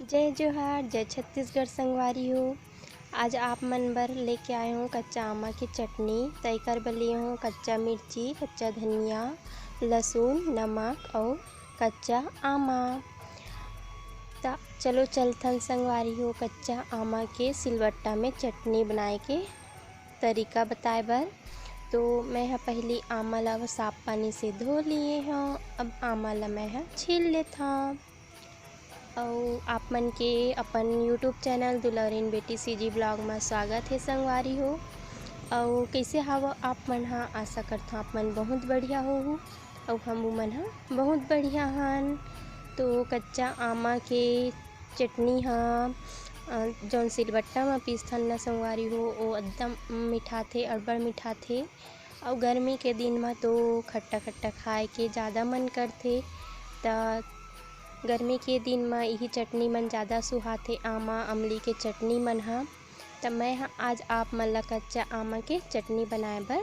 जय जोहार जय छत्तीसगढ़ संगवारी हो। आज आप मन बर लेके आए हूँ कच्चा आमा की चटनी। तैकर बर लिए हूँ कच्चा मिर्ची, कच्चा धनिया, लहसुन, नमक और कच्चा आमा। चलो चलथन संगवारी हो कच्चा आमा के सिलवट्टा में चटनी बनाए के तरीका बताए बर। तो मैं पहली आमा ला साफ पानी से धो लिए हूँ। अब आमा ला मैं छील लेता और आप मन के अपन यूट्यूब चैनल दुलारीन बेटी सीजी ब्लॉग में स्वागत है संगवारी हो। और कैसे हव आप मन हा, आशा करता आप मन बहुत बढ़िया हो और हम मन हा बहुत बढ़िया हन। तो कच्चा आमा के चटनी हा जौन सिलवट्टा में पीसथन न संगवारी हो वो एकदम मीठा थे, अड़बड़ मीठा थे। और गर्मी के दिन में तो खट्टा खट्टा खाए के ज़्यादा मन करथे। त गर्मी के दिन में यही चटनी मन ज़्यादा सुहाथे, आमा अमली के चटनी मन हा। तब मैं आज आप मन ला कच्चा आमा के चटनी बनाए बर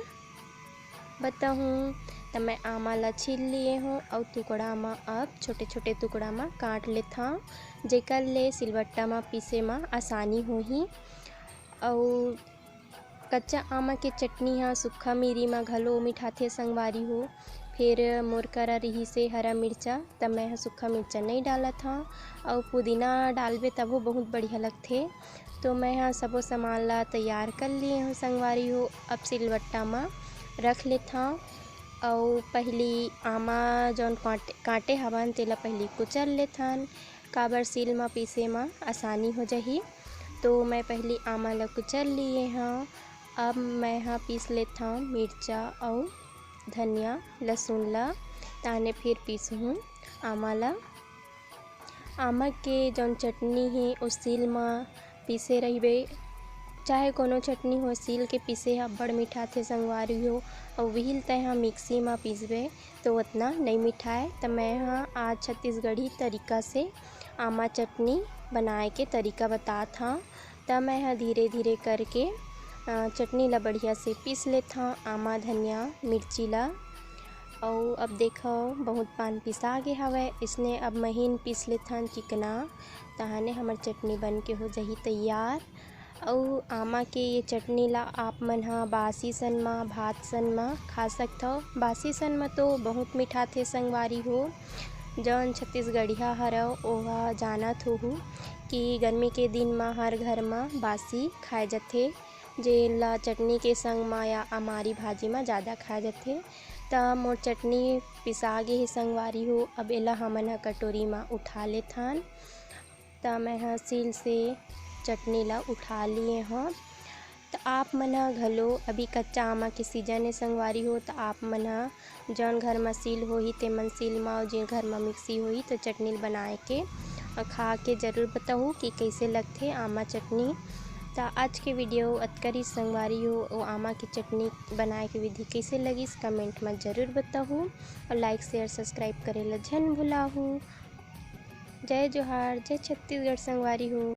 बताऊँ। तब मैं आमा ला छील लिए हूँ और टुकड़ा में अब छोटे छोटे टुकड़ा में काट लेता हूँ, जेकर ले सिलवट्टा में पीसे में आसानी होही। और कच्चा आमा के चटनी हाँ सुक्खा मिरी में घलो मिठाथे संगवारी हो। फिर मोर करा रही से हरा मिर्चा, तब मैं सूखा मिर्चा नहीं डाला था। और पुदीना डालबे तब वो बहुत बढ़िया लगथे। तो मैं सबो सामान ला तैयार कर लिए हूँ संगवारी हो। अब सिलवट्टा में रख लेता हूँ और पहली आमा जौन काटे हवन तेला पहली कुचल लेथन, काबर सिल में पीसे में आसानी हो जाही। तो मैं पहली आमा ला कुचल लिए हाँ। अब मैं पीस लेता हूँ मिर्चा और धनिया लहसुन ला, ताने फिर पीसूँ आमा ला। आमा के जौन चटनी है उस सील में पीसे रहिबे, चाहे कोनो चटनी हो सील के पीसे बड़ मीठा थे संगवारी हो। और व्हील तय मिक्सी में पीसबे तो उतना नहीं मिठाए। तो मैं आज छत्तीसगढ़ी तरीका से आमा चटनी बनाए के तरीका बतात हाँ। तब मैं धीरे धीरे करके चटनी ला बढ़िया से पीस लेता आमा धनिया मिर्ची ला। और अब देखो बहुत पान पिसा गे हवे, इसने अब महीन पीस लेथन चिकना, तहाने हमार चटनी बन के हो जाही तैयार। और आमा के ये चटनी ला आप मन हा बासी सन में भात सन में खा सकथो। बासी सन में तो बहुत मीठा थे संगवारी हो। जौन छत्तीसगढ़िया हरव ओहा जानत होहू कि गर्मी के दिन में हर घर में बासी खाए जाथे, जेला चटनी के संग में या अमारी भाजी में ज़्यादा खाए जाथे। त मोर चटनी पिसा गे ही संगवारी हो। अब एला हमन कटोरी में उठा लेथन। त मैं सील से चटनी ला उठा लिए हूँ। तो आप मन घलो अभी कच्चा आमा के सीजन है संगवारी हो। तो आप मन जौन घर में सील होही ते मन सील में, और जिन घर में मिक्सी होही तो चटनी बनाए के और खा के ज़रूर बताऊँ कि कैसे लगथे आमा चटनी। तो आज के वीडियो अतकरी संगवारी हो और आमा की चटनी बनाए के विधि कैसे लगिस कमेंट में ज़रूर बताहूँ। और लाइक शेयर सब्सक्राइब करे ला झन भुलाहूँ। जय जोहार जय छत्तीसगढ़ संगवारी हो।